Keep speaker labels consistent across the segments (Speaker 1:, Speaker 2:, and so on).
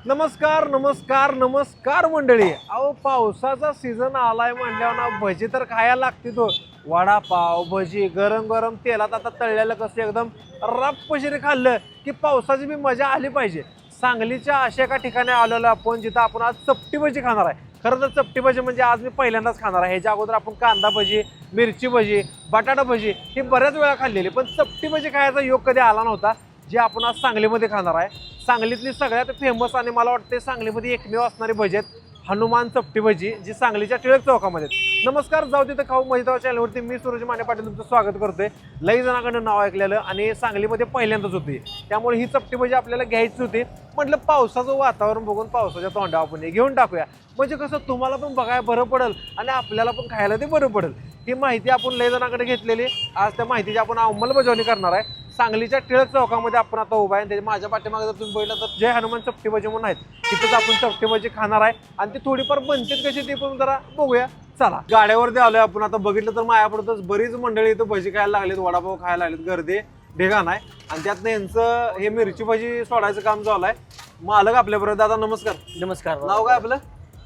Speaker 1: नमस्कार नमस्कार नमस्कार मंडळी. अहो पावसाचा सीझन आलाय म्हणल्यावर ना भजी तर खायला लागते. तो वडापाव भजी गरम गरम तेलात आता तळलेलं कसं एकदम रप्पशिरी खाल्लं की पावसाची बी मजा आली पाहिजे. सांगलीच्या अशा एका ठिकाणी आलेलो आपण जिथं आपण आज चपटी भजी खाणार आहे. खरं तर चपटी भजी म्हणजे आज मी पहिल्यांदाच खाणार आहे. ह्याच्या अगोदर आपण कांदा भजी मिरची भजी बटाटा भजी ही बऱ्याच वेळा खाल्लेली, पण चपटी भजी खायचा योग कधी आला नव्हता. जे आपण आज सांगलीमध्ये खाणार आहे. सांगलीतली सगळ्यात फेमस आणि मला वाटते सांगलीमध्ये एकमेव असणारी भजी आहेत हनुमान चपटी भजी, जी सांगलीच्या टिळक चौकामध्ये. नमस्कार, जाऊ तिथं खाऊ मजेदार चॅनलवरती मी सूरज माने पाटील तुमचं स्वागत करतोय. लई जणांकडून नाव ऐकलेलं आणि सांगलीमध्ये पहिल्यांदाच होती, त्यामुळे ही चपटी भजी आपल्याला घ्यायची होती. म्हटलं पावसाचं वातावरण बघून पावसाच्या तोंडावर आपण घेऊन टाकूया, म्हणजे कसं तुम्हाला पण बघायला बरं पडेल आणि आपल्याला पण खायला ते बरं पडेल. ही माहिती आपण लई जणांकडे घेतलेली. आज त्या माहितीची आपण अंमलबजावणी करणार आहे. सांगलीच्या टिळक चौकामध्ये आपण आता उभा आहे. त्याच्या माझ्या पाठीमागे जर तुम्ही बघितलं तर जय हनुमान चपटी भजी म्हणून आहेत, तिथेच आपण चपटी भजी खाणार आहे. आणि ती थोडीफार बनते कशी ते पण जरा बघूया. चला, गाड्यावरती आलोय आपण. आता बघितलं तर माझ्यापुढे बरीच मंडळी इथं भजी खायला लागलीत, वडापाव खायला लागलेत, गर्दी ढेगाण आहे. आणि त्यातनं यांचं हे मिरची भजी सोडायचं काम चालू आहे. मालक आपल्याबरोबर. दादा नमस्कार.
Speaker 2: नमस्कार.
Speaker 1: नाव काय आपलं?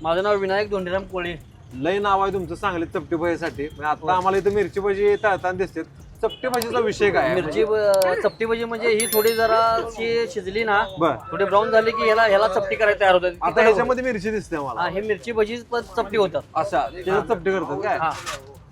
Speaker 2: माझं नाव विनायक धोंडीराम कोळे.
Speaker 1: लय नाव आहे तुमचं सांगलीत चपटी भजीसाठी. आता आम्हाला इथं मिरची भजी तळताना दिसते. चपटी भजीचा विषय काय?
Speaker 2: मिरची चपटी भजी म्हणजे ही थोडी जरा शिजली ना,
Speaker 1: बर,
Speaker 2: थोडी ब्राऊन झाली की ह्याला चपटी करायला तयार होतात.
Speaker 1: आता ह्याच्यामध्ये मिरची दिसते मला.
Speaker 2: हे मिरची भजी पण चपटी होतात.
Speaker 1: अशा त्याच्यात चपटी करतात काय?
Speaker 2: हा,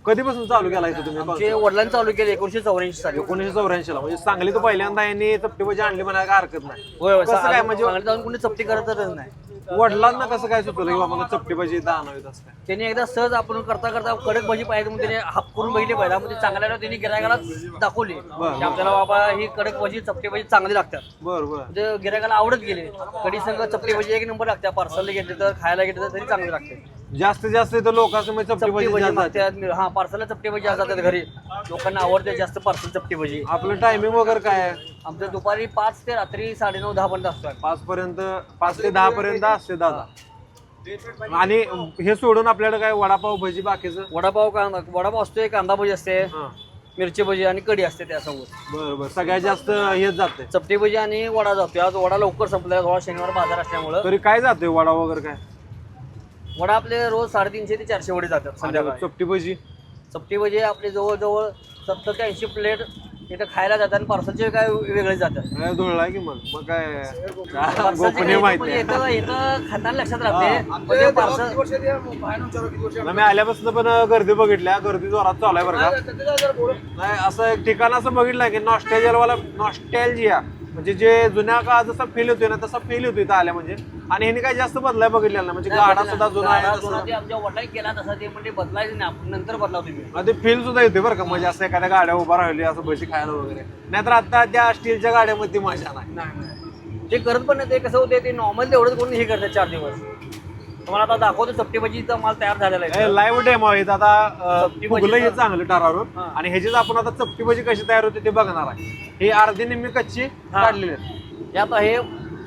Speaker 1: कधीपासून चालू केला इथं तुम्ही?
Speaker 2: आमचे वडिलांनी चालू केले 1984 साली.
Speaker 1: 1984 ला. म्हणजे सांगली तर पहिल्यांदा यांनी चपटी भजी आणली म्हणायला काय हरकत नाही.
Speaker 2: होय,
Speaker 1: कसं काय म्हणजे
Speaker 2: सांगलीत जाऊन कोणी चपटी करतच नाही.
Speaker 1: वडिलांना कसं काय सुचवलं की बाबा चपटी भजी इथं आणावीत असं काय?
Speaker 2: त्यांनी एकदा सहज आपण करता करता कडक भजी पाहिजे म्हणून त्याने हाप करून बघितली पहिला, म्हणजे चांगल्या त्यांनी गिरायकाला दाखवली की आपल्याला बाबा ही कडक भजी चपटी भजी चांगली लागतात.
Speaker 1: बरं बरं.
Speaker 2: म्हणजे गिरायकाला आवडत गेले. कधी संघ चपटी भजी एक नंबर लागतात. पार्सल घेतले तर खायला घेतले तर तरी चांगली लागते.
Speaker 1: जास्तीत जास्त इथं लोकांसमोर चपटी
Speaker 2: चपटी
Speaker 1: भजी
Speaker 2: भजी
Speaker 1: जातात.
Speaker 2: मागतात. हा, पार्सलला चपटी भजी जातात घरी. लोकांना आवडते जास्त पार्सल चपटी भजी.
Speaker 1: आपलं टायमिंग वगैरे काय आहे?
Speaker 2: आमचं दुपारी 5 ते रात्री 9:30 10 पर्यंत असतो.
Speaker 1: 5 ते 10 पर्यंत असते दादा. आणि हे सोडून आपल्याकडे काय वडापाव भजी बाकीचं?
Speaker 2: वडापाव असतोय, कांदा भजी असते,
Speaker 1: हा,
Speaker 2: मिरची भजी आणि कढी असते त्यासोबत.
Speaker 1: बरं बरं. सगळ्यात जास्त हेच जाते
Speaker 2: चपटी भजी आणि वडा जातोय. आज वडा लवकर संपलाय, थोडा शनिवार बाजार असल्यामुळं.
Speaker 1: तरी काय जाते वडा वगैरे काय?
Speaker 2: वडा आपले रोज 350 ते 400 वडे जातात संध्याकाळी.
Speaker 1: चपटी भजी
Speaker 2: चपटी भजी आपले जवळजवळ 70 ते 80 प्लेट इथं खायला जातात आणि पार्सलचे काय वेगळे जातात.
Speaker 1: काय धुळलाय की मग काय
Speaker 2: पार्सलचे
Speaker 1: गोपनीय माहिती आहे.
Speaker 2: इथं खाताना लक्षात राहते पार्सल.
Speaker 1: मी आल्यापासून पण गर्दी बघितल्या. गर्दी जोरात चालू आहे बरं का. नाही, असं एक ठिकाण असं बघितलं की नॉस्टॅल्जिया म्हणजे जे जुन्या काळात जसा फील होतोय ना तसा फील होतो इथं आल्या म्हणजे. आणि ह्यानी काय जास्त बदलाय बघितलेला ना, म्हणजे गाडा सुद्धा जुना आहे तसं.
Speaker 2: आमच्या वडिलांनी केला तसा ते म्हणजे बदलायचं नाही, आपण नंतर बदलाव तुम्ही.
Speaker 1: ते फील सुद्धा येते बरं का. म्हणजे असं एखाद्या गाड्या उभा राहिली असं भजी खायला वगैरे. नाहीतर आता त्या स्टीलच्या गाड्यामध्ये ती मजा नाही.
Speaker 2: ते करत पण नाही. ते कसं होते ते नॉर्मल तेवढंच कोणी हे करतात 4 दिवस. तुम्हाला आता दाखवतो चपटी भजीचा माल तयार झालेला आहे.
Speaker 1: लाईव्ह डेमो आहेत आता.
Speaker 2: चपटी
Speaker 1: फुगलं
Speaker 2: भजी
Speaker 1: हे चांगलं ठरावून. आणि ह्याचीच आपण आता चपटी भजी कशी तयार होते ते बघणार आहे. हे अर्धी निम्मी कच्ची काढलेली आहे.
Speaker 2: यात हे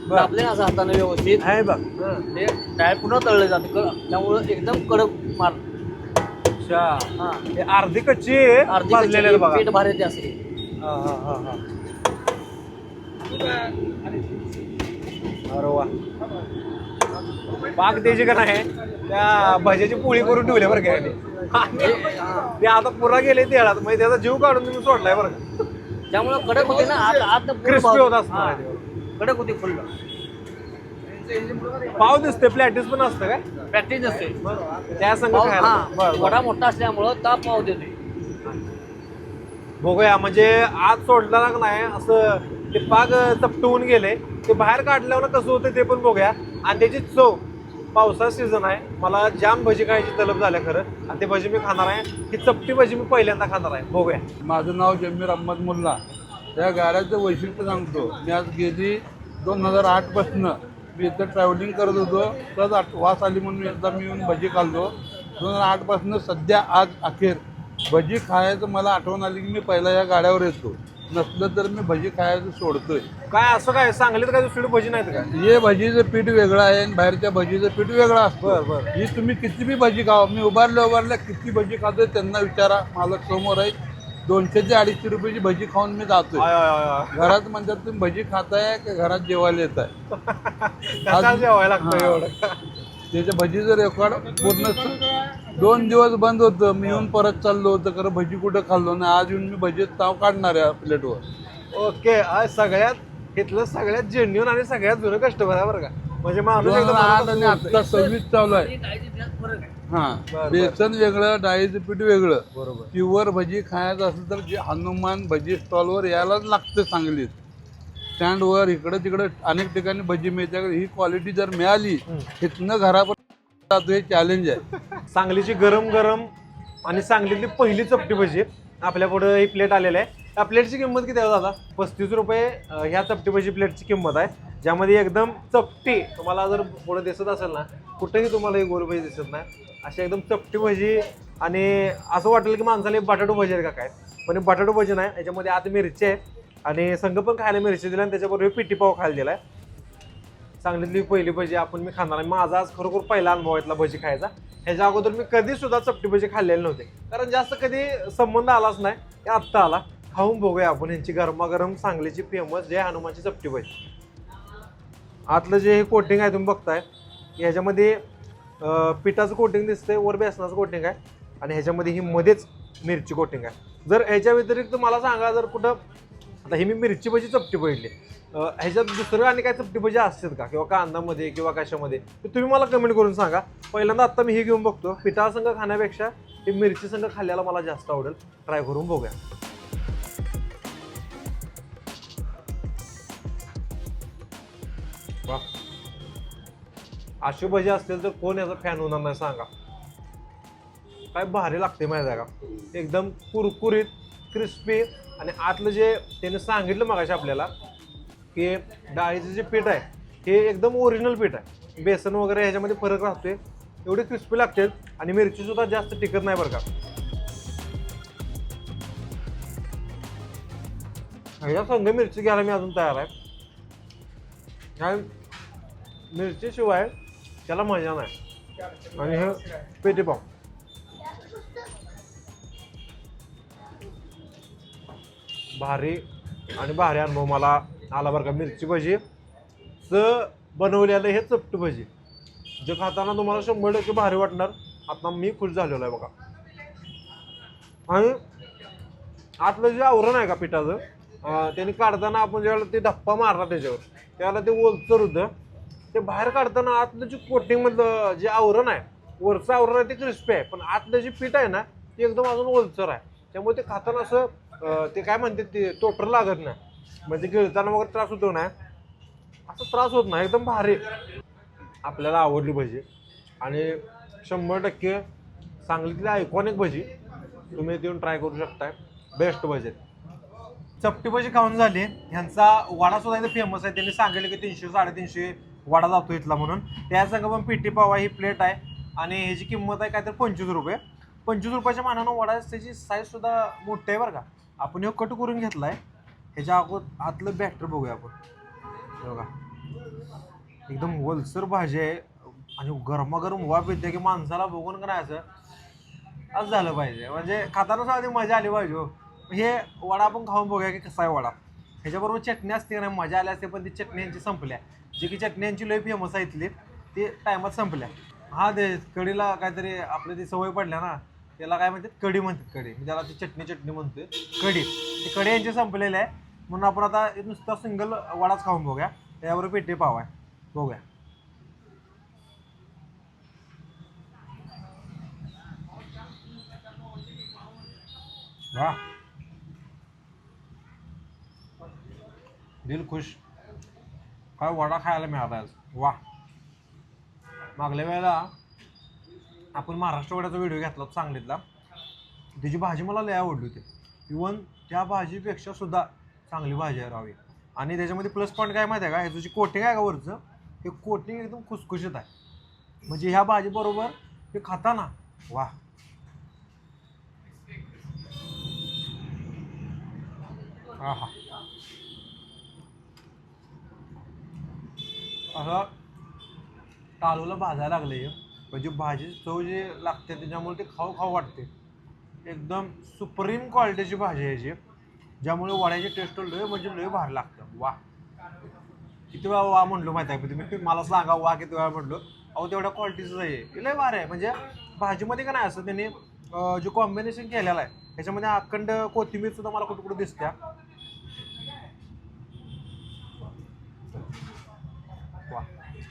Speaker 2: दाबले ना असं हाताने व्यवस्थित
Speaker 1: आहे बघ.
Speaker 2: ते डाळ पुन्हा तळले जाते, त्यामुळे एकदम कडक माल.
Speaker 1: अच्छा,
Speaker 2: हा,
Speaker 1: हे अर्धी कच्ची
Speaker 2: अर्धी
Speaker 1: भाजलेली आहे बघा.
Speaker 2: पीठ भारी येते असे.
Speaker 1: अरे वा. पाक द्यायची का नाही त्या भज्याची पोळी करून ठेवली बरं का यांनी. ते आता पुरा गेले तेळात, म्हणजे त्याचा जीव काढून तुम्ही सोडलाय बरं का.
Speaker 2: त्यामुळे कडक होते ना आत
Speaker 1: क्रिस्पी होत असणार.
Speaker 2: कडक होते फुल.
Speaker 1: पाव दिसते, प्लॅटिस पण असतं काय?
Speaker 2: प्रॅक्टिस नसते
Speaker 1: त्या संग खायला.
Speaker 2: वडा मोठा असल्यामुळं ताप पाव देते.
Speaker 1: बघूया, म्हणजे आज सोडला ना नाही असं ते पाक चपटवून गेले ते बाहेर काढल्यावर कसं होतं ते पण बघूया. आणि त्याची चव, पावसाचा सीझन आहे, मला जाम भजी खायची तलब झाल्या खरं. आणि ते भजी मी खाणार आहे. ही चपटी भजी मी पहिल्यांदा खाणार आहे. बघूया.
Speaker 3: माझं नाव जमीर अहमद मुल्ला. त्या गाड्याचं वैशिष्ट्य सांगतो. मी आज गेली 2008 पासून मी इथं ट्रॅव्हलिंग करत होतो. तर वास आली म्हणून एकदा मी येऊन भजी खाल्लो. 2008 पासून सध्या आज अखेर भजी खायचं मला आठवण आली की मी पहिला या गाड्यावर येतो. नसलं तर मी भजी खायचं सोडतोय.
Speaker 1: काय असं काय सांगलीत काय दुसरी भजी नाहीत का?
Speaker 3: हे भजीचं पीठ वेगळं आहे आणि बाहेरच्या भजीचं पीठ वेगळं असतं.
Speaker 1: बरं बरं.
Speaker 3: ही तुम्ही किती बी भजी खावा, मी उभारल्या किती भजी खातोय त्यांना विचारा, मालक समोर आहे. 200 ते 250 रुपयाची भजी खाऊन मी जातोय.
Speaker 1: I, I, I, I.
Speaker 3: घरात म्हणतात तुम्ही भजी खाताय का घरात जेवायला येत आहे.
Speaker 1: कसा जेवायला लागतं
Speaker 3: हा.
Speaker 1: एवढं.
Speaker 3: त्याच्या भजीचं रेकॉर्ड पूर्ण 2 दिवस बंद होतं. मी येऊन परत चाललो होतं खरं भजी कुठं खाल्लो नाही. आज येऊन मी भजीत ताव काढणार आहे प्लेटवर.
Speaker 1: ओके, आज सगळ्यात इथलं सगळ्यात जेन्युन आणि सगळ्यात जुनं कस्टमर आहे बरं का. म्हणजे माणूस एकदम
Speaker 3: 2008 आणि आता 26 चालू आहे.
Speaker 2: डाळीचे त्यात फरक आहे.
Speaker 3: हा,
Speaker 1: बरं.
Speaker 3: बेसन वेगळं, डाळीचं पीठ वेगळं.
Speaker 1: बरोबर.
Speaker 3: प्युअर भजी खायचं असेल तर जे हनुमान भजी स्टॉलवर यायलाच लागतं सांगलीत. स्टँडवर इकडं तिकडं अनेक ठिकाणी भजी मिळते. ही क्वालिटी जर मिळाली इथनं घरापर्यंत जातो, हे चॅलेंज आहे.
Speaker 1: सांगलीची गरम गरम आणि सांगलीतली पहिली चपटी भजी आपल्या पुढे ही प्लेट आलेली आहे. त्या प्लेटची किंमत किती आहे दादा? 35 रुपये ह्या चपटी भजी प्लेटची किंमत आहे, ज्यामध्ये एकदम चपटी तुम्हाला जर पुढे दिसत असेल ना, कुठेही तुम्हाला ही गोल भजी दिसत नाही. अशी एकदम चपटी भजी आणि असं वाटेल की माणसाला बटाटो भजी आहे का काय, पण हे बटाटो भजी नाही. याच्यामध्ये आत मिरची आहे आणि संघ पण खायला मिरची दिली आणि त्याच्याबरोबर पिठी पाव खायला दिलाय. सांगलीतली पहिली भजी मी खाणार आहे. माझा आज खरोखर पहिला अनुभव आहे भजी खायचा. ह्याच्या अगोदर मी कधी सुद्धा चपटी भजी खाल्लेली नव्हते, कारण जास्त कधी संबंध आलाच नाही. हे आत्ता आला. खाऊन बघूया आपण यांची गरमागरम सांगलीची फेमस जय हनुमानची चपटी भजी. आतलं जे हे कोटिंग आहे तुम्ही बघताय, ह्याच्यामध्ये पिठाचं कोटिंग दिसतंय, वर बेसनाचं कोटिंग आहे आणि ह्याच्यामध्ये ही मध्येच मिरची कोटिंग आहे. जर ह्याच्या व्यतिरिक्त मला सांगा, जर कुठं आता ही मी मिरची भजी चपटी बघितली, ह्याच्यात दुसरं आणि काय चपटी भजी असतात का, किंवा कांदामध्ये किंवा कशामध्ये, ते तुम्ही मला कमेंट करून सांगा. पहिल्यांदा आत्ता मी हे घेऊन बघतो. पिठासंग खाण्यापेक्षा हे मिरची संग खाल्ल्याला मला जास्त आवडेल. ट्राय करून बघूया. वा, अशी भजी असतील तर कोण याचा फॅन होणार नाही सांगा. काय भारी लागते माहिती आहे का, एकदम कुरकुरीत क्रिस्पी. आणि आतलं जे त्याने सांगितलं मगाशी आपल्याला की डाळीचं जे पीठ आहे हे एकदम ओरिजिनल पीठ आहे. बेसन वगैरे ह्याच्यामध्ये फरक राहतोय. एवढे क्रिस्पी लागते आणि मिरची सुद्धा जास्त टिकत नाही बरं का. ह्याच्या संग मिरची घ्यायला मी अजून तयार आहे. ह्या मिरचीशिवाय त्याला मजा नाही. आणि हे पेटी पाव भारी आणि भारी अनुभव मला आला बरं का. मिरची भजी बनवलेलं हे चपटी भजी जे खाताना तुम्हाला 100% भारी वाटणार. आता मी खुश झालेलो आहे बघा. आणि आतलं जे आवरण आहे का पिठाचं, त्याने काढताना आपण ज्यावेळेला ते धप्पा मारला त्याच्यावर, त्यावेळेला ते ओलसर होतं. ते बाहेर काढताना आतलं जे कोटिंगमधलं जे आवरण आहे, वरचं आवरण आहे ते क्रिस्पी आहे, पण आतलं जे पीठ आहे ना ते एकदम अजून ओलसर आहे. त्यामुळे ते खाताना असं ते काय म्हणते ते तोटर लागत नाही, म्हणजे गिळताना वगैरे त्रास होतो ना, असं त्रास होत नाही. एकदम भारी. आपल्याला आवडली भजी आणि 100% सांगलीतली आयकॉनिक भजी तुम्ही येऊन ट्राय करू शकताय. बेस्ट भजी. चपटी भजी खाऊन झाली. ह्यांचा वडा सुद्धा इथे फेमस आहे. त्यांनी सांगितलं की 300-350 वडा जातो इथला म्हणून. त्या संग पण पिठी पावा ही प्लेट आहे आणि ह्याची किंमत आहे काय तर 25 रुपये. 25 रुपयाच्या मानानं वडा त्याची साईज सुद्धा मोठी आहे बरं का. आपण हे कट करून घेतलाय. ह्याच्या अगोदर आतलं बॅटर बघूया आपण. बघा, एकदम ओलसर भाजी आहे आणि गरमागरम वाफ येते की माणसाला बघून का नाही असं झालं पाहिजे. म्हणजे खाताना सुद्धा मजा आली पाहिजे हो. हे वडा आपण खाऊन बघूया की कसा आहे वडा. ह्याच्याबरोबर चटणी असते का नाही, मजा आली असते, पण ती चटणी यांची संपल्या. जी की चटणी यांची लई फेमस आहे इथली, ती टायमात संपल्या. हा दे कढीला काहीतरी आपल्या ती सवय पडल्या ना, त्याला काय म्हणतात कढी म्हणतात. कढी मी त्याला ती चटणी म्हणतोय कढी. ती कढी यांची संपलेली आहे म्हणून आपण आता नुसता सिंगल वडाच खाऊन बघूया. त्याबरोबर पेटी पाव आहे, बघूया. वा, दिल खुश. काय वडा खायला मिळाला आज. वा. मागल्या वेळेला आपण महाराष्ट्र वड्याचा व्हिडिओ घेतला सांगलीतला, त्याची भाजी मला लय आवडली होती. इवन त्या भाजीपेक्षा सुद्धा चांगली भाजी आहे रावी. आणि त्याच्यामध्ये प्लस पॉईंट काय माहिती आहे का, ह्याचं जे कोटिंग आहे का वरचं, हे कोटिंग एकदम खुसखुशीत आहे. म्हणजे ह्या भाजीबरोबर हे खाताना वा. हा हा, असं टाळूला भाजायला लागले. म्हणजे भाजी चव जी लागते त्याच्यामुळे ते खाऊ खाऊ वाटते. एकदम सुप्रीम क्वालिटीची भाजी आहे याची, ज्यामुळे वड्याची टेस्ट लय म्हणजे लय भारी लागतं. वा, किती वेळा वा म्हणलो माहिती आहे का तुम्ही? मला सांगा वा किती वेळा म्हणलो. अहो तेवढ्या क्वालिटीचं आहे हे, लय भारी आहे. म्हणजे भाजीमध्ये का नाही असं त्यांनी जे कॉम्बिनेशन केलेलं आहे त्याच्यामध्ये अखंड कोथिंबीर सुद्धा मला कुठं कुठं दिसत्या. वा,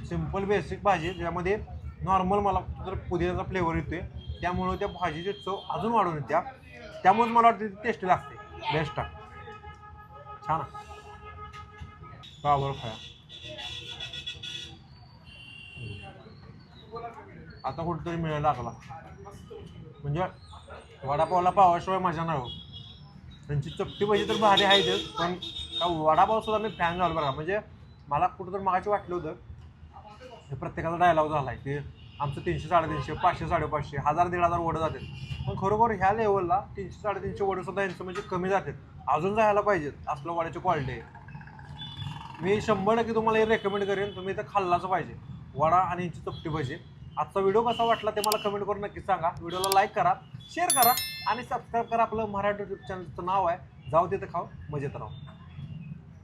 Speaker 1: सिंपल बेसिक भाजी ज्यामध्ये नॉर्मल मला जर पुदिन्याचा फ्लेवर येतोय, त्यामुळं त्या भाजीची चव अजून वाढून येत्या. त्यामुळेच मला वाटतं ती टेस्टी लागते. बेस्ट आहे, छान आहे. बरोबर खाया. आता कुठेतरी मिळायला लागला. म्हणजे वडापावला पावाशिवाय मजा नाही हो. त्यांची चपटी भजी तर भारी आहेच, पण त्या वडापाव सुद्धा मी फॅन झालो बघा. म्हणजे मला कुठंतरी मागाशी वाटलं होतं हे प्रत्येकाचा डायलॉग झाला आहे की आमचं 300 350 500 550 1000 1500 वडं जातात. पण खरोखर ह्या लेवलला 300 350 वडं सुद्धा यांचं म्हणजे कमी जातात. अजून जायला पाहिजेत. असलं वड्याची क्वालिटी आहे. मी 100% तुम्हाला हे रेकमेंड करेन, तुम्ही इथं खाल्लाच पाहिजे वडा आणि यांची चपटी भजी. आजचा व्हिडिओ कसा वाटला ते मला कमेंट करून नक्की सांगा. व्हिडिओला लाईक करा, शेअर करा आणि सबस्क्राईब करा. आपलं मराठी यूट्यूब चॅनलचं नाव आहे जाऊ तिथं खाऊ मजेत राहू.